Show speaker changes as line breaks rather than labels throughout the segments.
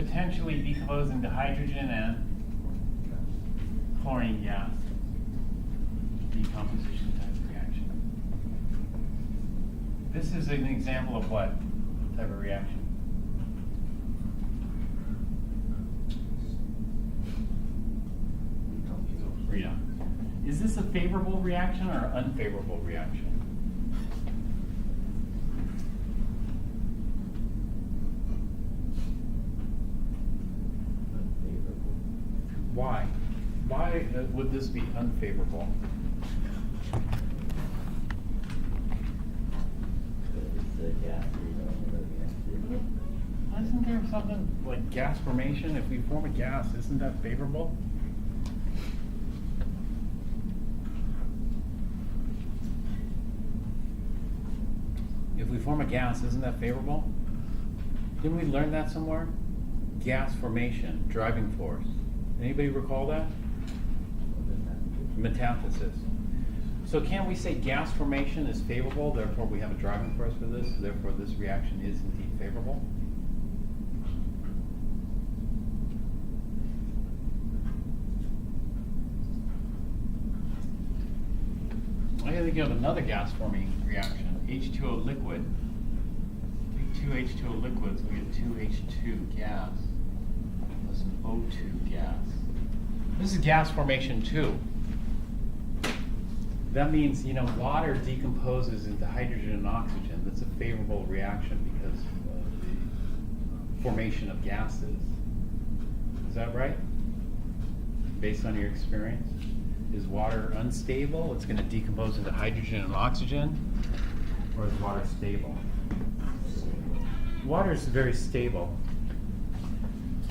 potentially decompose into hydrogen and chlorine gas. Decomposition type reaction. This is an example of what type of reaction? Redox. Is this a favorable reaction or unfavorable reaction? Why? Why would this be unfavorable? Isn't there something like gas formation? If we form a gas, isn't that favorable? If we form a gas, isn't that favorable? Didn't we learn that somewhere? Gas formation, driving force. Anybody recall that? Metathesis. So can't we say gas formation is favorable, therefore we have a driving force for this, therefore this reaction is indeed favorable? I can think of another gas forming reaction, H2O liquid. Take two H2O liquids, we get 2H2 gas plus an O2 gas. This is gas formation too. That means, you know, water decomposes into hydrogen and oxygen. That's a favorable reaction because of the formation of gases. Is that right? Based on your experience? Is water unstable? It's going to decompose into hydrogen and oxygen? Or is water stable? Water is very stable.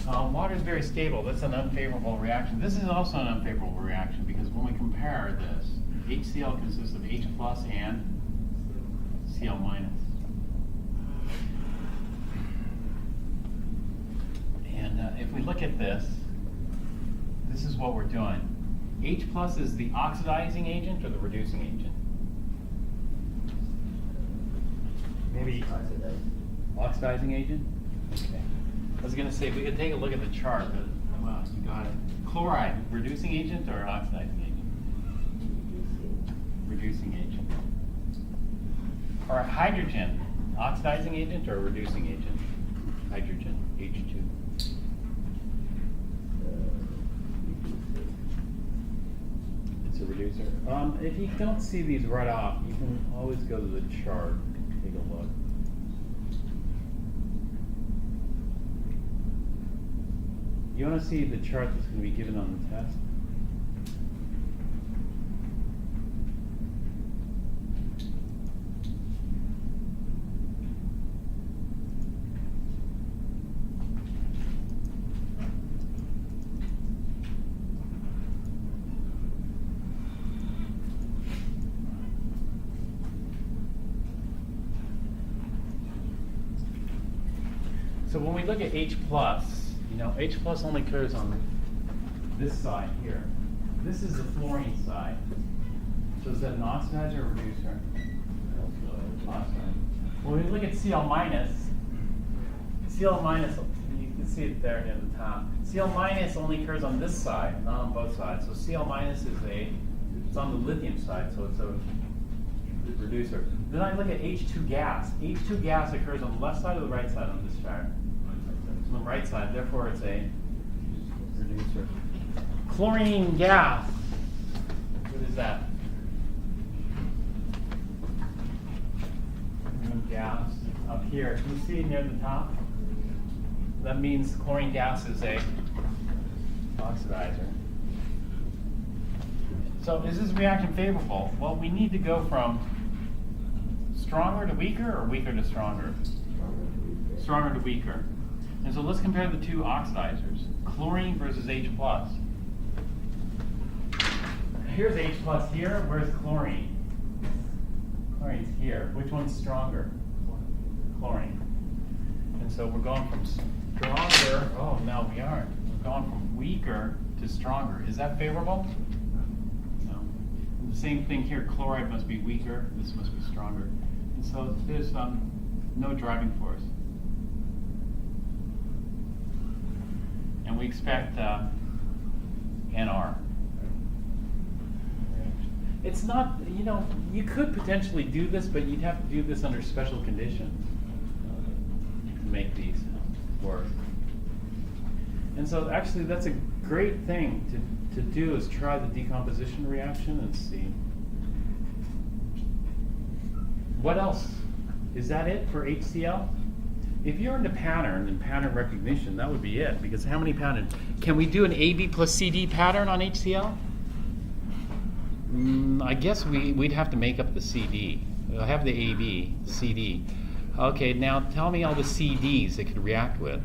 Water is very stable. That's an unfavorable reaction. This is also an unfavorable reaction because when we compare this, HCl consists of H plus and Cl minus. And if we look at this, this is what we're doing. H plus is the oxidizing agent or the reducing agent? Maybe oxidizing agent? Okay. I was going to say, we could take a look at the chart, but well, you got it. Chloride, reducing agent or oxidizing agent? Reducing agent. Or hydrogen, oxidizing agent or reducing agent? Hydrogen, H2. It's a reducer. If you don't see these right off, you can always go to the chart, take a look. You want to see the chart that's going to be given on the test? So when we look at H plus, you know, H plus only occurs on this side here. This is the fluorine side. So is that an oxidizer or reducer? Oxidizer. When we look at Cl minus, Cl minus, you can see it there near the top. Cl minus only occurs on this side, not on both sides. So Cl minus is it's on the lithium side, so it's a reducer. Then I look at H2 gas. H2 gas occurs on the left side or the right side on this chart? On the right side, therefore it's a reducer. Chlorine gas. What is that? Chlorine gas up here. Can you see near the top? That means chlorine gas is a oxidizer. So is this reaction favorable? Well, we need to go from stronger to weaker or weaker to stronger? Stronger to weaker. And so let's compare the two oxidizers, chlorine versus H plus. Here's H plus here, where's chlorine? Chlorine's here. Which one's stronger? Chlorine. And so we're going from stronger, oh no we aren't. We're going from weaker to stronger. Is that favorable? No. And the same thing here, chloride must be weaker, this must be stronger. And so there's no driving force. and we expect NR. It's not, you could potentially do this, but you'd have to do this under special conditions to make these work. And so actually that's a great thing to do, is try the decomposition reaction and see. What else? Is that it for HCl? If you're into pattern and pattern recognition, that would be it, because how many patterns? Can we do an AB plus CD pattern on HCl? I guess we'd have to make up the CD. We'll have the AB, CD. Okay, now tell me all the CDs it could react with.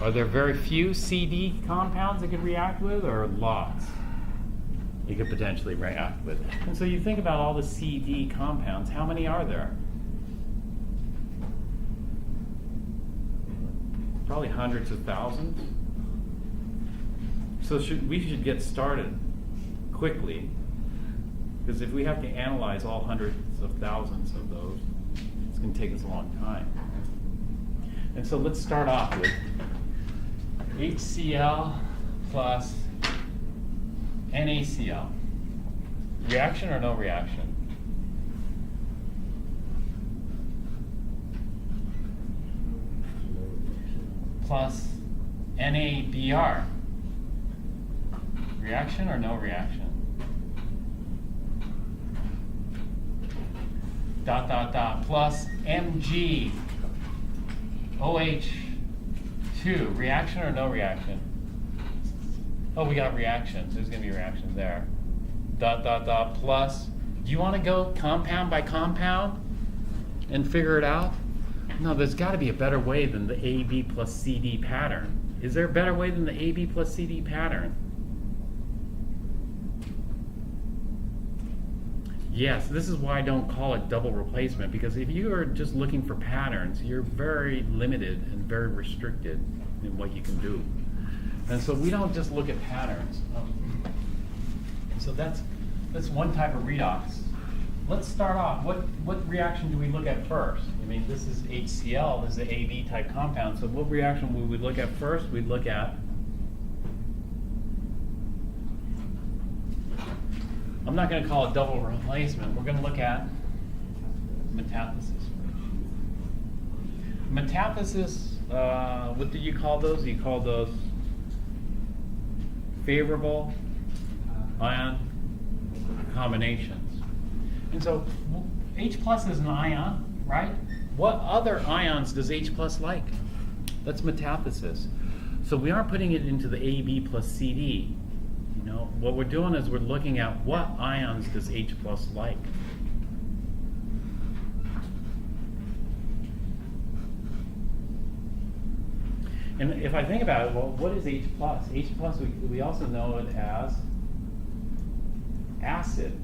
Are there very few CD compounds it could react with, or lots you could potentially react with? And so you think about all the CD compounds, how many are there? Probably hundreds of thousands. So we should get started quickly, because if we have to analyze all hundreds of thousands of those, it's going to take us a long time. And so let's start off with HCl plus NaCl. Reaction or no reaction? Plus NaBr. Reaction or no reaction? Dot, dot, dot, plus MgOH2. Reaction or no reaction? Oh, we got reactions. There's going to be reactions there. Dot, dot, dot, plus. Do you want to go compound by compound and figure it out? No, there's got to be a better way than the AB plus CD pattern. Is there a better way than the AB plus CD pattern? Yes, this is why I don't call it double replacement, because if you are just looking for patterns, you're very limited and very restricted in what you can do. And so we don't just look at patterns. So that's one type of redox. Let's start off. What reaction do we look at first? I mean, this is HCl, this is the AB type compound. So what reaction would we look at first? We'd look at, I'm not going to call it double replacement. We're going to look at metathesis. Metathesis, what do you call those? You call those favorable ion combinations. And so H plus is an ion, right? What other ions does H plus like? That's metathesis. So we aren't putting it into the AB plus CD. What we're doing is we're looking at what ions does H plus like. And if I think about it, well, what is H plus? H plus, we also know it as acid.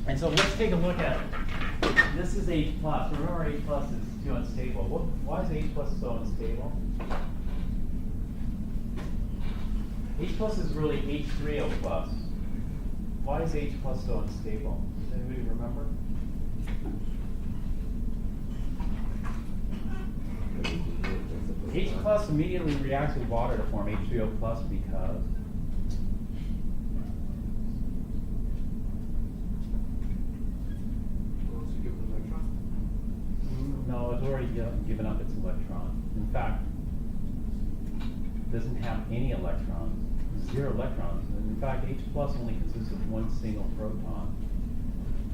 And so let's take a look at it. This is H plus. Remember, H plus is too unstable. Why is H plus so unstable? H plus is really H3O plus. Why is H plus so unstable? Does anybody remember? H plus immediately reacts with water to form H3O plus because no, it's already given up its electron. In fact, it doesn't have any electrons, 0 electrons. And in fact, H plus only consists of one single proton.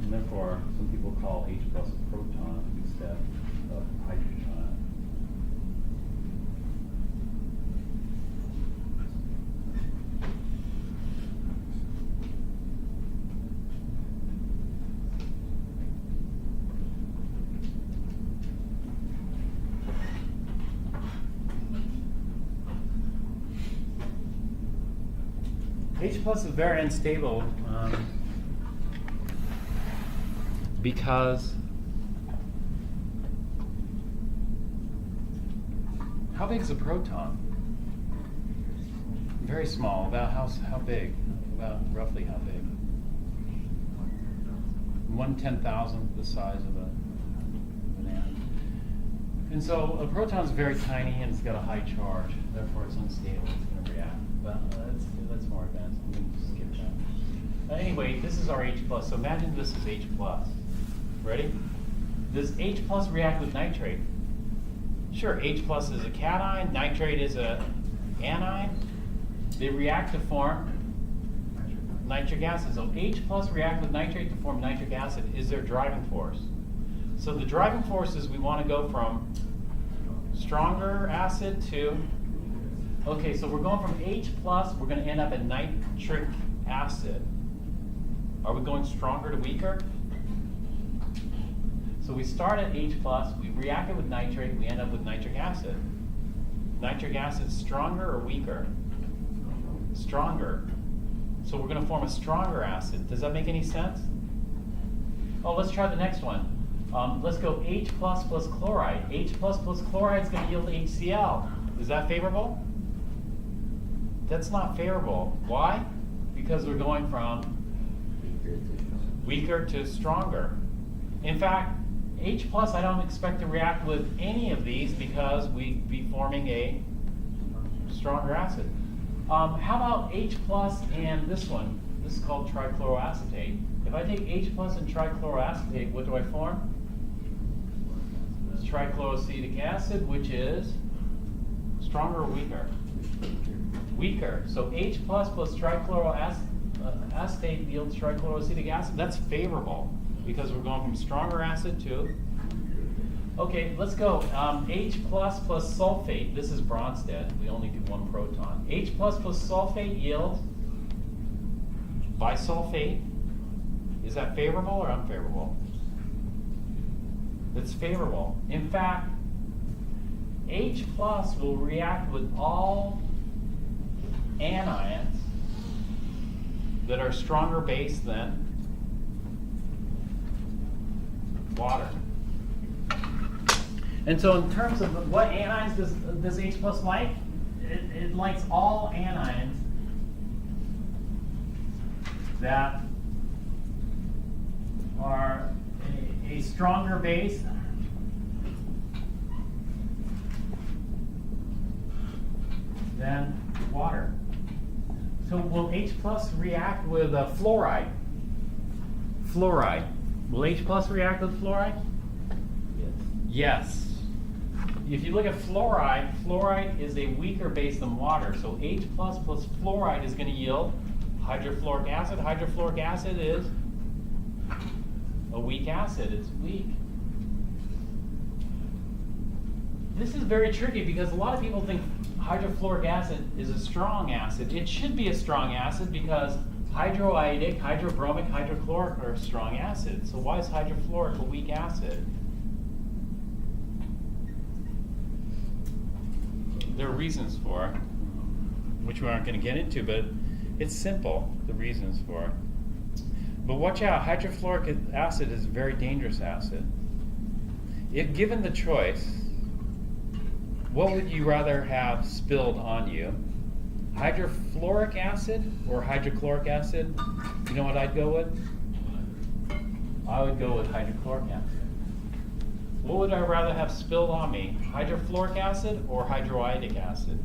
And therefore, some people call H plus a proton instead of hydrogen ion. H plus is very unstable because how big is a proton? Very small. About how big? About roughly how big? 1/10,000th the size of an atom. And so a proton is very tiny and it's got a high charge, therefore it's unstable, it's going to react. But that's more advanced. I'm going to just skip that. Anyway, this is our H+. So imagine this is H+. Ready? Does H+ react with nitrate? Sure, H+ is a cation, nitrate is a anion. They react to form nitric acid. So H+ react with nitrate to form nitric acid is their driving force. So the driving force is we want to go from stronger acid to, okay, so we're going from H+, we're going to end up at nitric acid. Are we going stronger to weaker? So we start at H+, we react it with nitrate, we end up with nitric acid. Nitric acid stronger or weaker? Stronger. So we're going to form a stronger acid. Does that make any sense? Oh, let's try the next one. Let's go H+ plus chloride. H+ plus chloride is going to yield HCl. Is that favorable? That's not favorable. Why? Because we're going from weaker to stronger. In fact, H+ I don't expect to react with any of these because we'd be forming a stronger acid. How about H+ and this one? This is called trichloroacetate. If I take H+ and trichloroacetate, what do I form? This trichloroacetic acid, which is stronger or weaker? Weaker. So H+ plus trichloroacetate yields trichloroacetic acid. That's favorable because we're going from stronger acid to. Okay, let's go. H+ plus sulfate. This is Bronsted. We only do one proton. H+ plus sulfate yields bisulfate. Is that favorable or unfavorable? It's favorable. In fact, H+ will react with all anions that are stronger base than water. And so in terms of what anions does H+ like? It likes all anions that are a stronger base than water. So will H+ react with fluoride? Fluoride. Will H+ react with fluoride? Yes. If you look at fluoride, fluoride is a weaker base than water. So H+ plus fluoride is going to yield hydrofluoric acid. Hydrofluoric acid is a weak acid. It's weak. This is very tricky because a lot of people think hydrofluoric acid is a strong acid. It should be a strong acid because hydroiodic, hydrobromic, hydrochloric are strong acids. So why is hydrofluoric a weak acid? There are reasons for it, which we aren't going to get into, but it's simple, the reasons for it. But watch out, hydrofluoric acid is a very dangerous acid. If given the choice, what would you rather have spilled on you? Hydrofluoric acid or hydrochloric acid? You know what I'd go with? I would go with hydrochloric acid. What would I rather have spilled on me? Hydrofluoric acid or hydroiodic acid?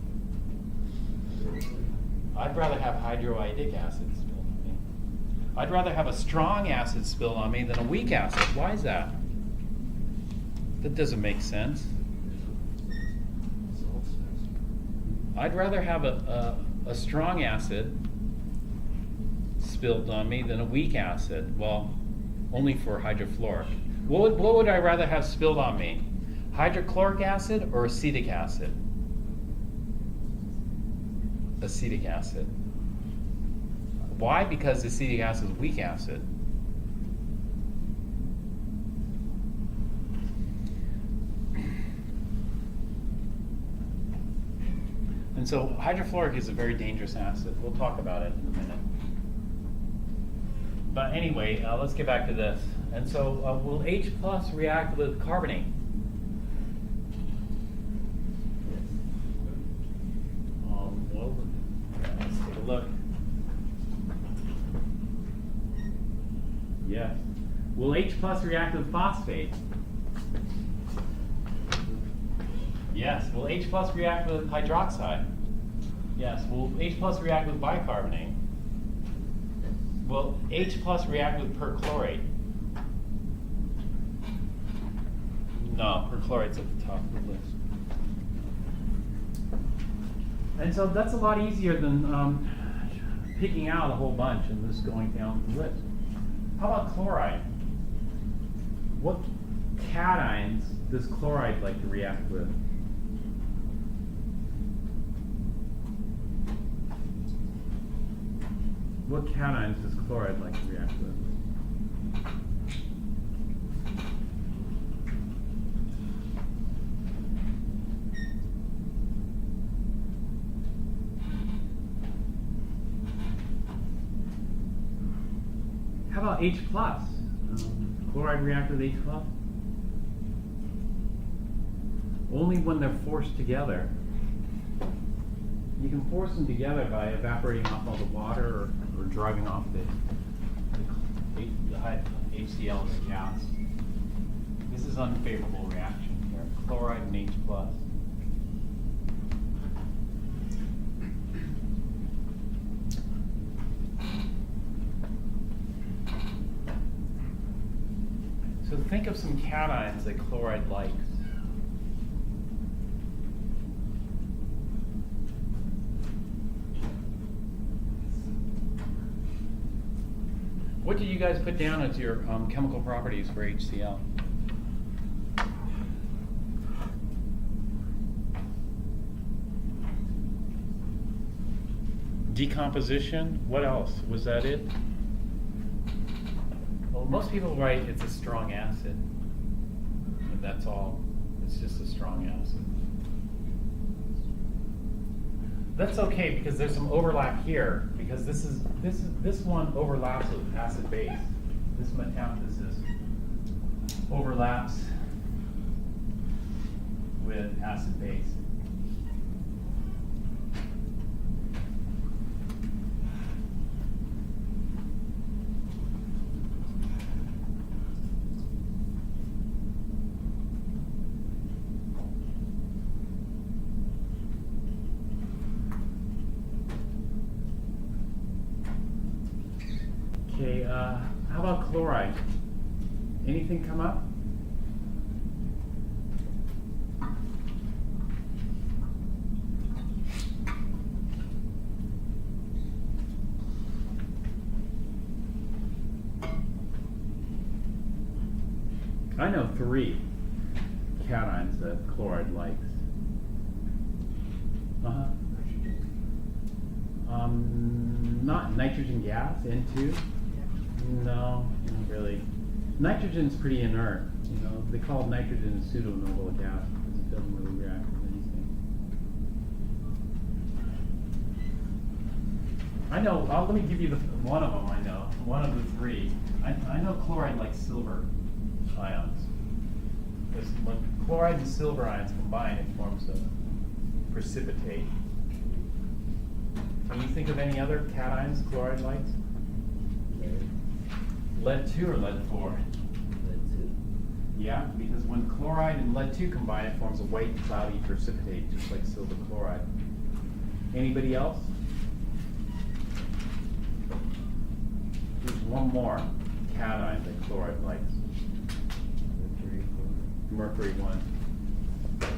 I'd rather have hydroiodic acid spilled on me. I'd rather have a strong acid spilled on me than a weak acid. Why is that? That doesn't make sense. I'd rather have a strong acid spilled on me than a weak acid. Well, only for hydrofluoric. What would I rather have spilled on me? Hydrochloric acid or acetic acid? Acetic acid. Why? Because acetic acid is weak acid. And so hydrofluoric is a very dangerous acid. We'll talk about it in a minute. But anyway, let's get back to this. And so will H+ react with carbonate? Well, let's take a look. Yes. Will H plus react with phosphate? Yes. Will H plus react with hydroxide? Yes. Will H plus react with bicarbonate? Will H plus react with perchlorate? No, perchlorate's at the top of the list. And so that's a lot easier than picking out a whole bunch and just going down the list. How about chloride? What cations does chloride like to react with? What cations does chloride like to react with? How about H plus? Chloride react with H plus? Only when they're forced together. You can force them together by evaporating off all the water or driving off the HCl as a gas. This is unfavorable reaction here. Chloride and H plus. So think of some cations that chloride likes. What did you guys put down as your chemical properties for HCl? Decomposition? What else? Was that it? Well, most people write it's a strong acid. And that's all. It's just a strong acid. That's okay because there's some overlap here because this one overlaps with acid base. This metathesis overlaps with acid base. Okay, how about chloride? Anything come up? I know 3 cations that chloride likes. Not nitrogen gas, N2. No, not really. Nitrogen's pretty inert. You know, they call nitrogen a pseudo-noble gas because it doesn't really react with anything. I know. Let me give you one of them. I know one of the 3. I know chloride likes silver ions. Because when chloride and silver ions combine, it forms a precipitate. Can you think of any other cations chloride likes? Lead 2 or lead 4?
Lead 2.
Yeah, because when chloride and lead 2 combine, it forms a white cloudy precipitate, just like silver chloride. Anybody else? There's one more cation that chloride likes. Mercury 1.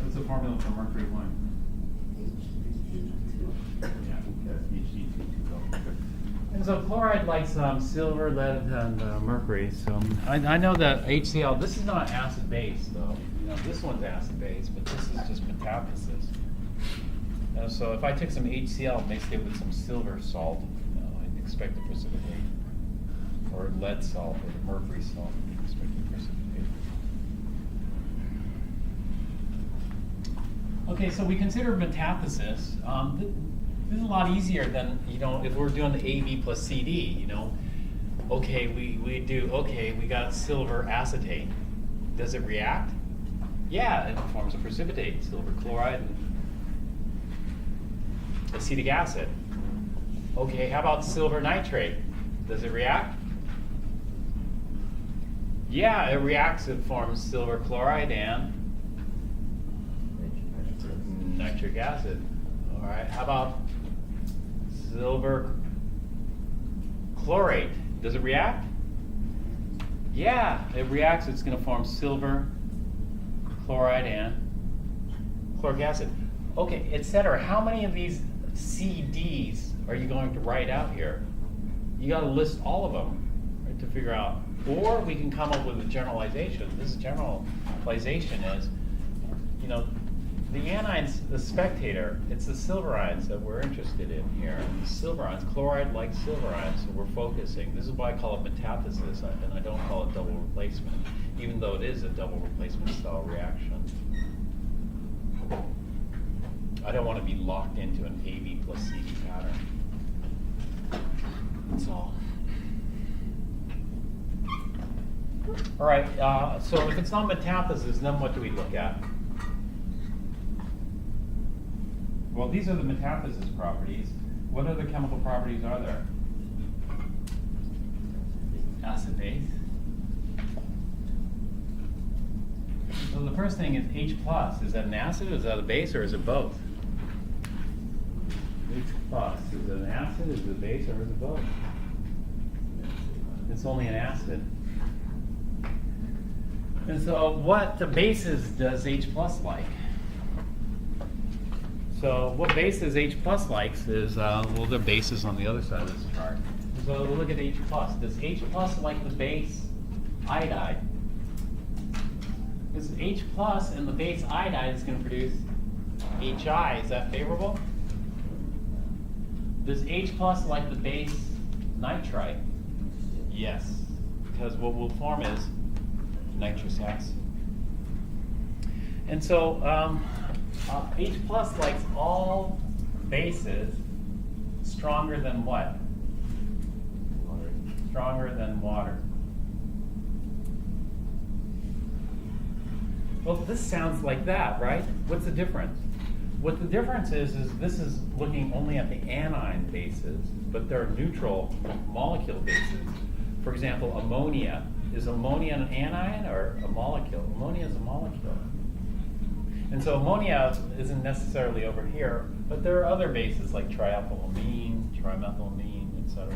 What's the formula for mercury 1? Yeah, that's Hg2. And so chloride likes silver, lead, and mercury. So I know that HCl, this is not acid base though. You know, this one's acid base, but this is just metathesis. So if I took some HCl, mixed it with some silver salt, you know, I'd expect to precipitate. Or lead salt or mercury salt, I'd expect to precipitate. Okay, so we consider metathesis. This is a lot easier than, you know, if we're doing the AB plus CD, you know. Okay, we got silver acetate. Does it react? Yeah, it forms a precipitate, silver chloride and acetic acid. Okay, how about silver nitrate? Does it react? Yeah, it reacts, it forms silver chloride and nitric acid. All right, how about silver chlorate? Does it react? Yeah, it reacts, it's going to form silver chloride and chloric acid. Okay, etc. How many of these CDs are you going to write out here? You got to list all of them, right, to figure out. Or we can come up with a generalization. This generalization is, you know, the anions, the spectator, it's the silver ions that we're interested in here. The silver ions, chloride like silver ions, so we're focusing. This is why I call it metathesis, and I don't call it double replacement, even though it is a double replacement style reaction. I don't want to be locked into an AB plus CD pattern. That's all. All right, so if it's not metathesis, then what do we look at? Well, these are the metathesis properties. What other chemical properties are there? Acid base. So the first thing is H plus. Is that an acid, is that a base, or is it both? H plus. Is it an acid, is it a base, or is it both? It's only an acid. And so what bases does H plus like? So what bases H plus likes is, well, there are bases on the other side of this chart. So we'll look at H plus. Does H plus like the base iodide? Because H plus and the base iodide is going to produce HI. Is that favorable? Does H plus like the base nitrite? Yes, because what will form is nitrous acid. And so H plus likes all bases stronger than what? Water. Stronger than water. Well, this sounds like that, right? What's the difference? What the difference is this is looking only at the anion bases, but there are neutral molecule bases. For example, ammonia. Is ammonia an anion or a molecule? Ammonia is a molecule. And so ammonia isn't necessarily over here, but there are other bases like triethylamine, trimethylamine, etc.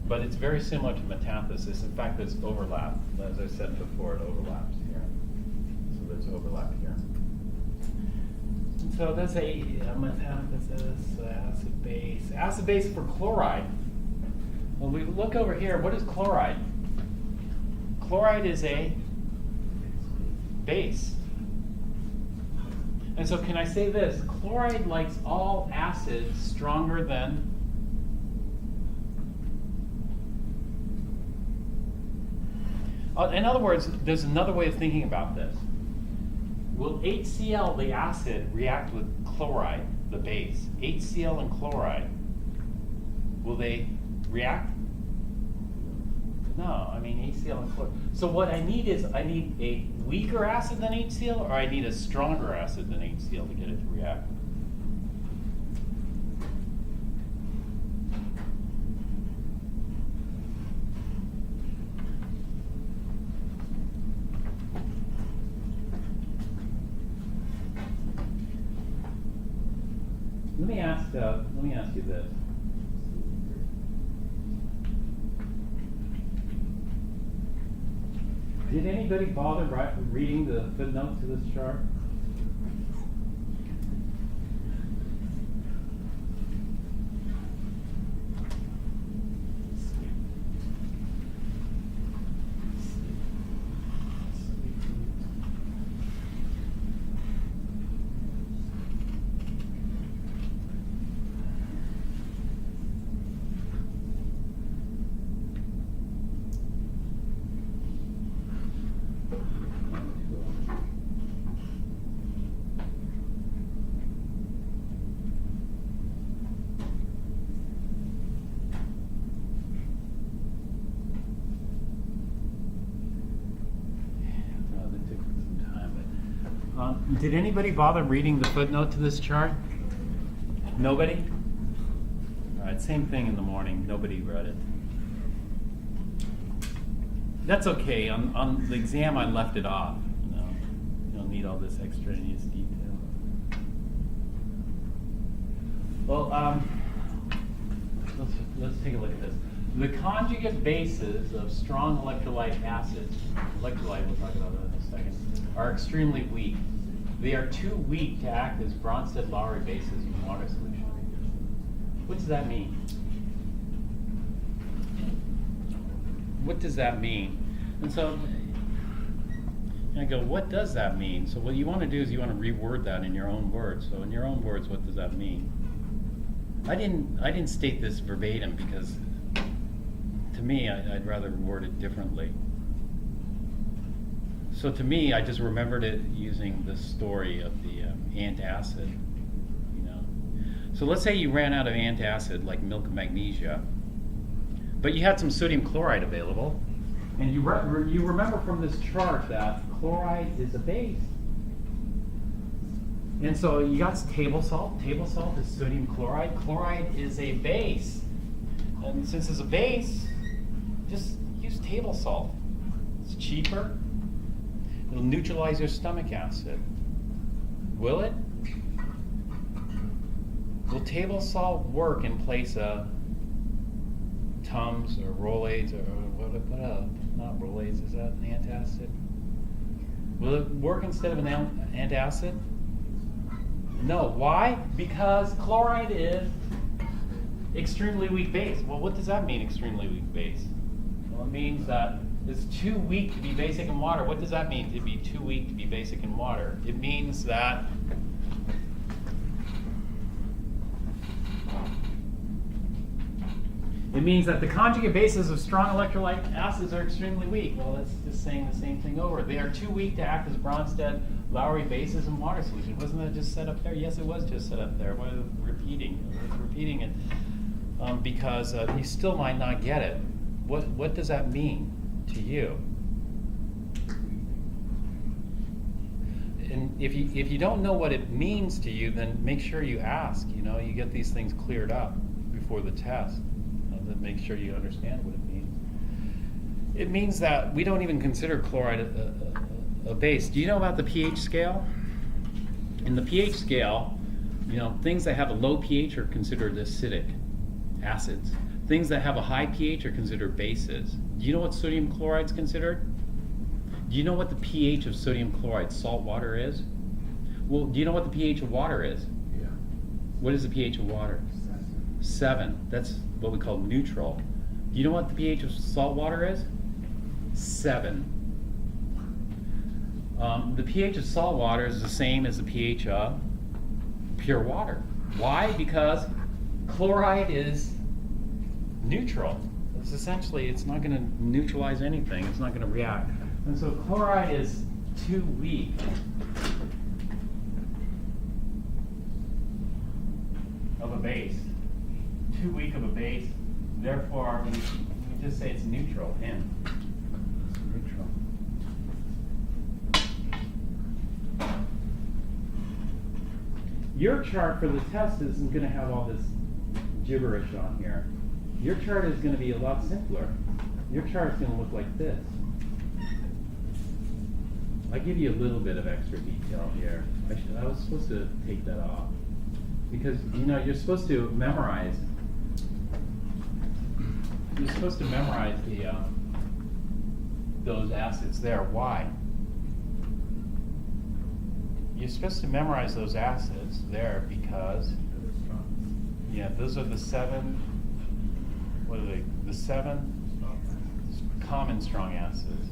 But it's very similar to metathesis. In fact, there's overlap. As I said before, it overlaps here. So there's overlap here. And so that's a metathesis, acid base. Acid base for chloride. When we look over here, what is chloride? Chloride is a base. And so can I say this? Chloride likes all acids stronger than in other words, there's another way of thinking about this. Will HCl, the acid, react with chloride, the base? HCl and chloride, will they react? No, I mean HCl and chloride. So what I need is, I need a weaker acid than HCl, or I need a stronger acid than HCl to get it to react. Let me ask you this. Did anybody bother reading the footnote to this chart? Did anybody bother reading the footnote to this chart? Nobody? All right, same thing in the morning. Nobody read it. That's okay. On the exam, I left it off. You don't need all this extraneous detail. Well, let's take a look at this. The conjugate bases of strong electrolyte acids, electrolyte, we'll talk about that in a second, are extremely weak. They are too weak to act as Bronsted-Lowry bases in water solution. What does that mean? What does that mean? And so I go, what does that mean? So what you want to do is you want to reword that in your own words. So in your own words, what does that mean? I didn't state this verbatim because to me, I'd rather word it differently. So to me, I just remembered it using the story of the antacid, you know. So let's say you ran out of antacid, like milk of magnesia, but you had some sodium chloride available, and you remember from this chart that chloride is a base. And so you got table salt. Table salt is sodium chloride. Chloride is a base. And since it's a base, just use table salt. It's cheaper. It'll neutralize your stomach acid. Will it? Will table salt work in place of Tums or Rolaids or what not Rolaids, is that an antacid? Will it work instead of an antacid? No. Why? Because chloride is extremely weak base. Well, what does that mean, extremely weak base? Well, it means that it's too weak to be basic in water. What does that mean, to be too weak to be basic in water? It means that the conjugate bases of strong electrolyte acids are extremely weak. Well, that's just saying the same thing over. They are too weak to act as Bronsted-Lowry bases in water solution. Wasn't that just set up there? Yes, it was just set up there. Why repeating? I was repeating it because you still might not get it. What does that mean to you? And if you don't know what it means to you, then make sure you ask. You know, you get these things cleared up before the test. That make sure you understand what it means. It means that we don't even consider chloride a base. Do you know about the pH scale? In the pH scale, you know, things that have a low pH are considered acidic acids. Things that have a high pH are considered bases. Do you know what sodium chloride is considered? Do you know what the pH of sodium chloride, salt water, is? Well, do you know what the pH of water is?
Yeah.
What is the pH of water? 7. That's what we call neutral. Do you know what the pH of salt water is? 7. The pH of salt water is the same as the pH of pure water. Why? Because chloride is neutral. It's essentially, it's not going to neutralize anything. It's not going to react. And so chloride is too weak of a base. Too weak of a base. Therefore, we just say it's neutral. N. Neutral. Your chart for the test isn't going to have all this gibberish on here. Your chart is going to be a lot simpler. Your chart is going to look like this. I give you a little bit of extra detail here. I was supposed to take that off because, you know, you're supposed to memorize. You're supposed to memorize those acids there. Why? You're supposed to memorize those acids there because, yeah, those are the 7. What are they? The 7 common strong acids.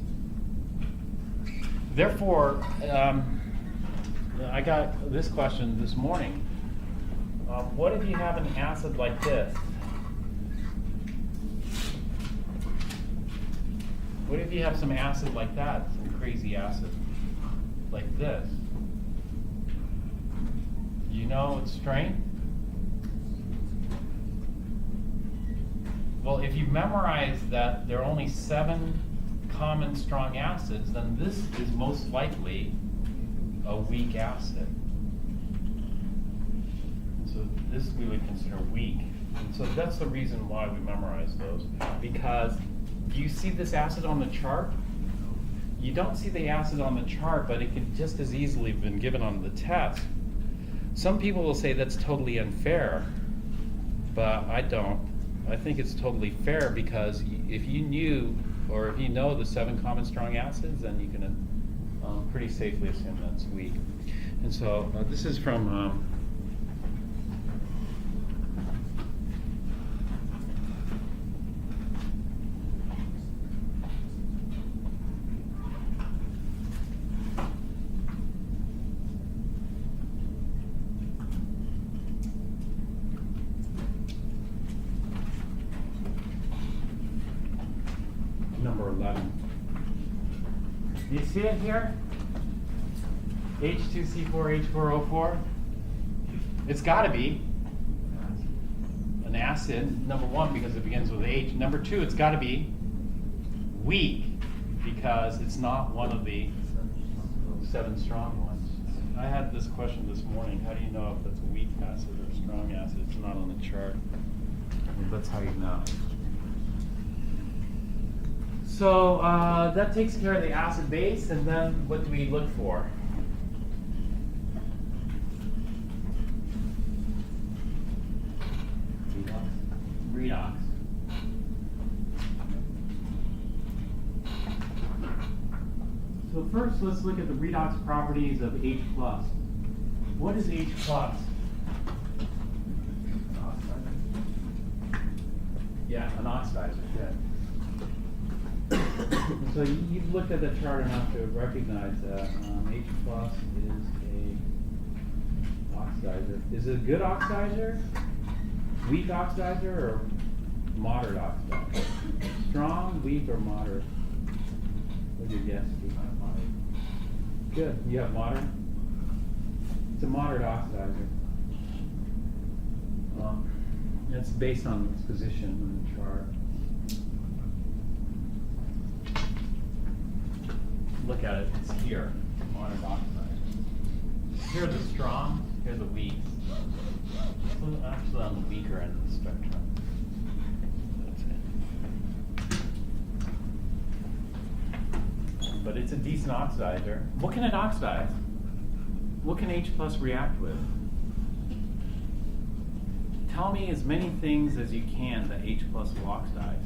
Therefore, I got this question this morning. What if you have an acid like this? What if you have some acid like that, some crazy acid like this? You know its strength? Well, if you memorize that there are only 7 common strong acids, then this is most likely a weak acid. And so this we would consider weak. And so that's the reason why we memorize those, because Do you see this acid on the chart? You don't see the acid on the chart, but it could just as easily have been given on the test. Some people will say that's totally unfair, but I don't. I think it's totally fair because if you knew, or if you know the 7 common strong acids, then you can pretty safely assume that's weak. And so this is from number 11. Do you see it here? H2C4H4O4. It's got to be an acid, number 1, because it begins with H. Number 2, it's got to be weak, because it's not one of the 7 strong ones. I had this question this morning. How do you know if that's a weak acid or a strong acid? It's not on the chart. Well, that's how you know. So that takes care of the acid base, and then what do we look for? Redox. So first, let's look at the redox properties of H+. What is H+? Yeah, an oxidizer. Yeah. So you've looked at the chart enough to recognize that H+ is a oxidizer. Is it a good oxidizer, weak oxidizer, or moderate oxidizer? Strong, weak, or moderate? What's your guess? Good. You have moderate? It's a moderate oxidizer. It's based on its position on the chart. Look at it, it's here, moderate oxidizer. Here are the strong, here are the weak. So actually on the weaker end of the spectrum. That's it. But it's a decent oxidizer. What can it oxidize? What can H+ react with? Tell me as many things as you can that H+ will oxidize.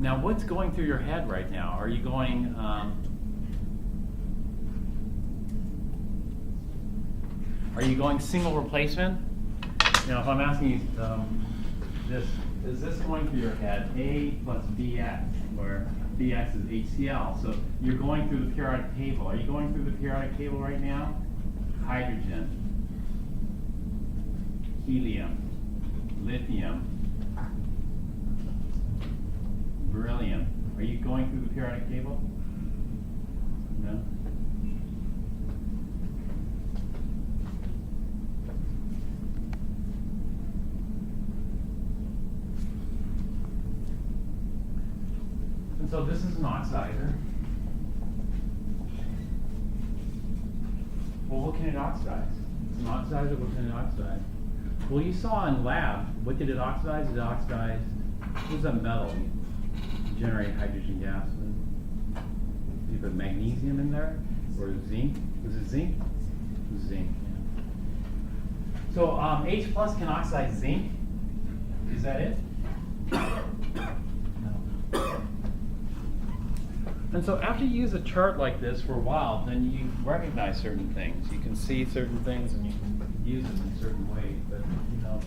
Now, what's going through your head right now? Are you going, single replacement? Now, if I'm asking you this, is this going through your head? A plus Bx, where Bx is HCl. So you're going through the periodic table. Are you going through the periodic table right now? Hydrogen, helium, lithium, beryllium. Are you going through the periodic table? No? And so this is an oxidizer. Well, what can it oxidize? It's an oxidizer, what can it oxidize? Well, you saw in lab, what did it oxidize? It oxidized, what was that metal? Generate hydrogen gas with. You put magnesium in there, or zinc. Was it zinc? It was zinc. Yeah. So H+ can oxidize zinc. Is that it? No. And so after you use a chart like this for a while, then you recognize certain things. You can see certain things, and you can use them in certain ways. But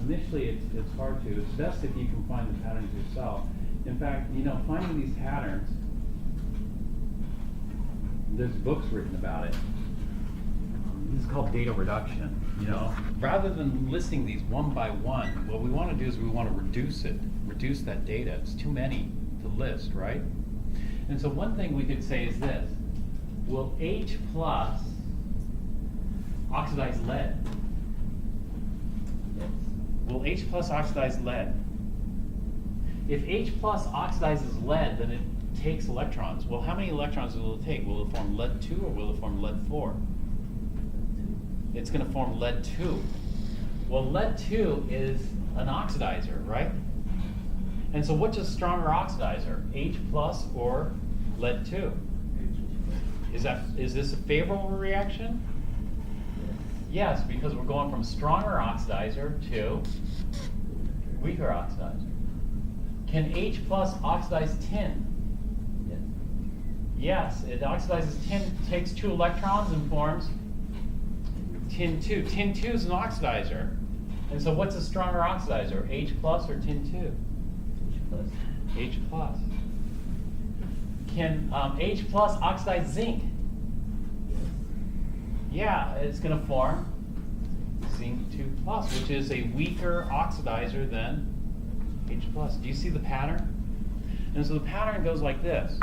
initially it's hard to. It's best if you can find the patterns yourself. In fact, finding these patterns, there's books written about it. This is called data reduction. Rather than listing these one by one, what we want to do is we want to reduce that data. It's too many to list, right? And so one thing we could say is this: will H+ oxidize lead? Will H+ oxidize lead? If H+ oxidizes lead, then it takes electrons. Well, how many electrons will it take? Will it form lead 2 or will it form lead 4? It's going to form lead 2. Well, lead 2 is an oxidizer, right? And so what's a stronger oxidizer, H plus or lead 2? Is this a favorable reaction? Yes, because we're going from stronger oxidizer to weaker oxidizer. Can H plus oxidize tin? Yes, it oxidizes tin, takes 2 electrons and forms tin 2. Tin 2 is an oxidizer. And so what's a stronger oxidizer, H plus or tin 2?
H plus.
H plus. Can H plus oxidize zinc? Yeah, it's going to form zinc 2 plus, which is a weaker oxidizer than H plus. Do you see the pattern? And so the pattern goes like this.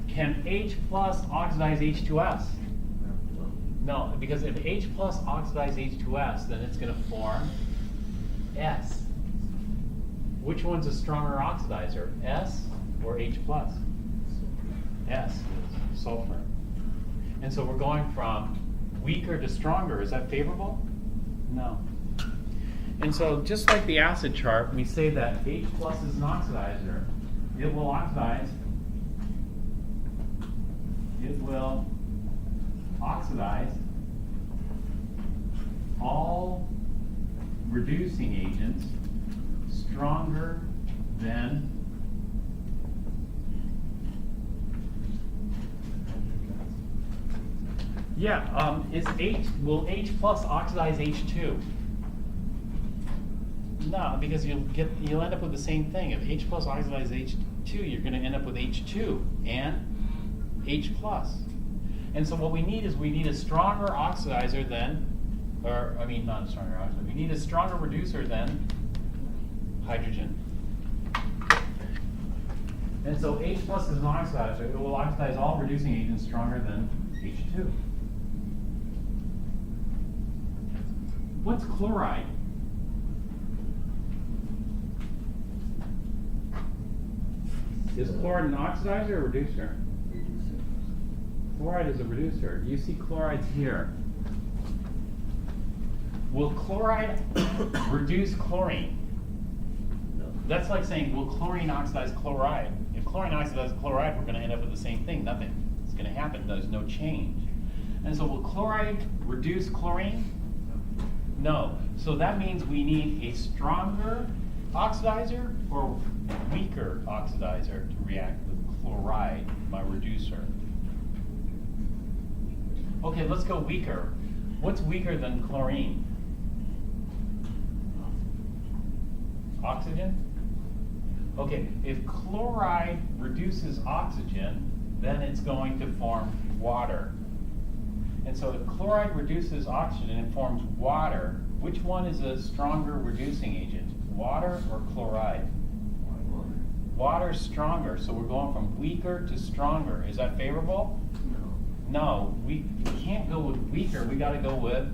Can H plus oxidize H2S? No, because if H plus oxidize H2S, then it's going to form S. Which one's a stronger oxidizer, S or H plus? S is sulfur. And so we're going from weaker to stronger. Is that favorable? No. And so just like the acid chart, we say that H plus is an oxidizer. It will oxidize. It will oxidize all reducing agents stronger than will H plus oxidize H2? No, because you'll end up with the same thing. If H plus oxidizes H2, you're going to end up with H2 and H plus. And so what we need is a stronger oxidizer than, not a stronger oxidizer. We need a stronger reducer than hydrogen. And so H plus is an oxidizer. It will oxidize all reducing agents stronger than H2. What's chloride? Is chloride an oxidizer or reducer? Chloride is a reducer. You see chlorides here. Will chloride reduce chlorine?
No.
That's like saying, will chlorine oxidize chloride? If chlorine oxidizes chloride, we're going to end up with the same thing. Nothing. It's going to happen. There's no change. And so will chloride reduce chlorine? No. So that means we need a stronger oxidizer or weaker oxidizer to react with chloride, my reducer. Okay, let's go weaker. What's weaker than chlorine? Oxygen? Okay, if chloride reduces oxygen, then it's going to form water. And so if chloride reduces oxygen and forms water, which one is a stronger reducing agent? Water or chloride? Water's stronger, so we're going from weaker to stronger. Is that favorable? No, we can't go with weaker, we got to go with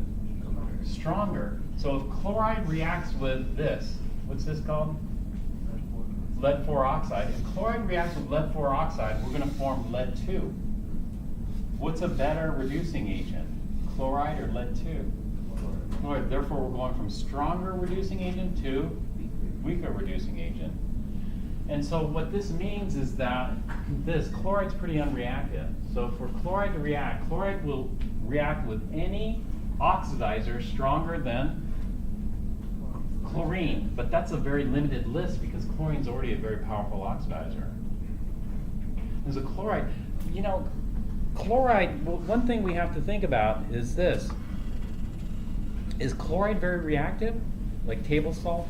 stronger. So if chloride reacts with this, what's this called? Lead 4 oxide. If chloride reacts with lead 4 oxide, we're going to form lead 2. What's a better reducing agent? Chloride or lead 2? Chloride. Therefore, we're going from stronger reducing agent to weaker reducing agent. And so what this means is that chloride's pretty unreactive. So for chloride to react, chloride will react with any oxidizer stronger than chlorine. But that's a very limited list because chlorine's already a very powerful oxidizer. There's a chloride, chloride, one thing we have to think about is this. Is chloride very reactive? Like table salt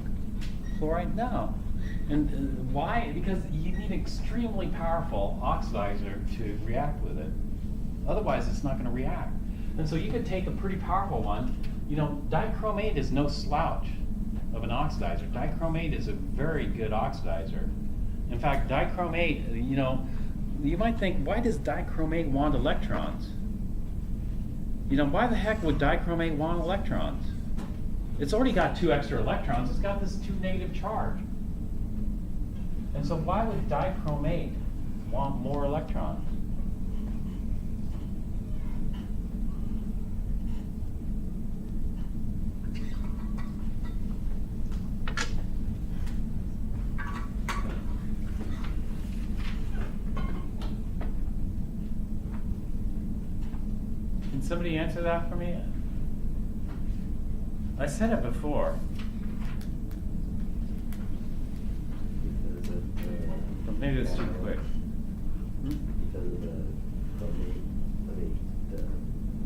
chloride? No. And why? Because you need an extremely powerful oxidizer to react with it. Otherwise, it's not going to react. And so you could take a pretty powerful one. Dichromate is no slouch of an oxidizer. Dichromate is a very good oxidizer. In fact, dichromate, you might think, why does dichromate want electrons? Why the heck would dichromate want electrons? It's already got 2 extra electrons. It's got this 2 negative charge. And so why would dichromate want more electrons? somebody answer that for me? I said it before.
Because of the.
Maybe it's too quick.
Because of the chromium, the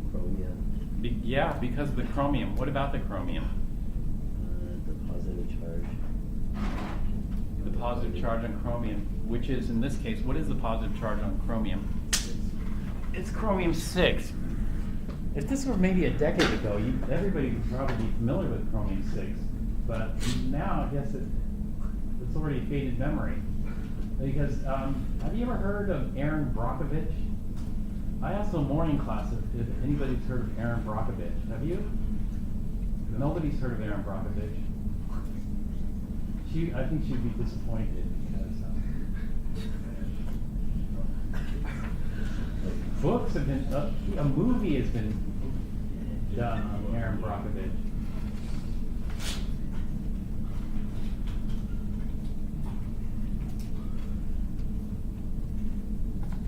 chromium,
Yeah, because of the chromium. What about the chromium?
the positive charge.
The positive charge on chromium, which is, in this case, what is the positive charge on chromium? It's chromium-6. If this were maybe a decade ago, everybody would probably be familiar with chromium-6. But now, I guess it's already faded memory. Because, have you ever heard of Aaron Brockovich? I asked a morning class if anybody's heard of Aaron Brockovich. Have you? Nobody's heard of Aaron Brockovich. I think she'd be disappointed because books have been, a movie has been done on Aaron Brockovich.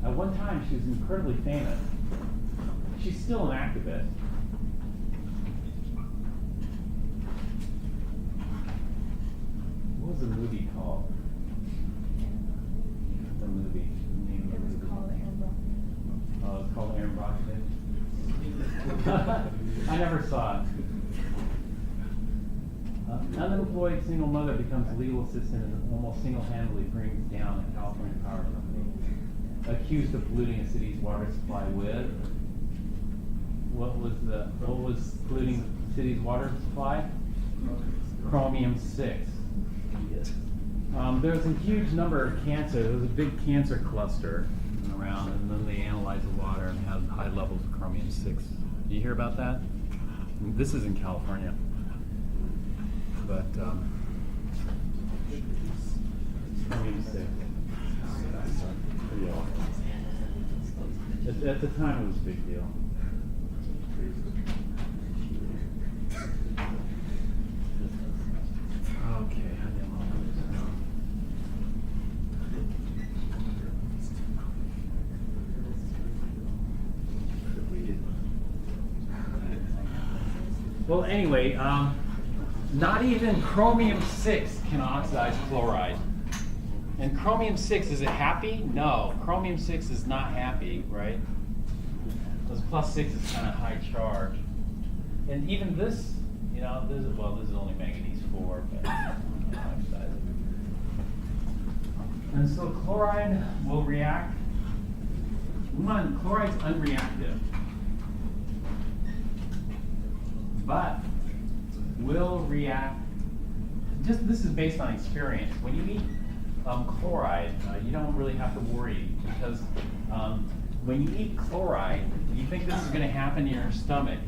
At one time, she was incredibly famous. She's still an activist. What was the movie called? The movie. The name of the movie. Oh, it's called Aaron Brockovich. I never saw it. Unemployed single mother becomes legal assistant and almost single-handedly brings down a California power company. Accused of polluting a city's water supply with what was polluting the city's water supply? Chromium-6.
Yes.
There was a huge number of cancer. There was a big cancer cluster around, and then they analyzed the water and had high levels of chromium-6. Did you hear about that? This is in California. But chromium-6. Pretty awful. At the time, it was a big deal. Okay, well, anyway, not even chromium-6 can oxidize chloride. And chromium-6, is it happy? No, chromium-6 is not happy, right? Because +6 is kind of high charge. And even this, this is only manganese-4, but oxidize it. And so chloride will react. Chloride's unreactive, but will react. This is based on experience. When you eat chloride, you don't really have to worry because when you eat chloride, you think this is going to happen in your stomach.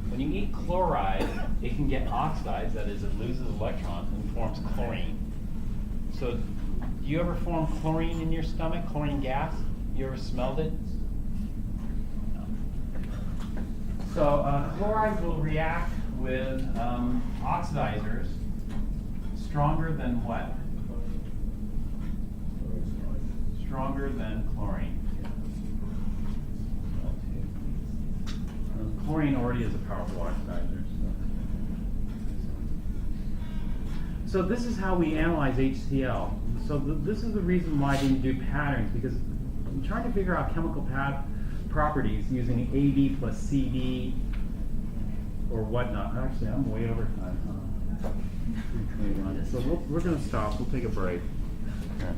When you eat chloride, it can get oxidized, that is, it loses electrons and forms chlorine. So, do you ever form chlorine in your stomach, chlorine gas? You ever smelled it? No. So, chloride will react with oxidizers stronger than what? Stronger than chlorine. Chlorine already is a powerful oxidizer. So this is how we analyze HCl. So this is the reason why I didn't do patterns, because I'm trying to figure out chemical properties using AB plus CD or whatnot. Actually, I'm way over time. Huh? 3:21. So we're going to stop. We'll take a break. Okay.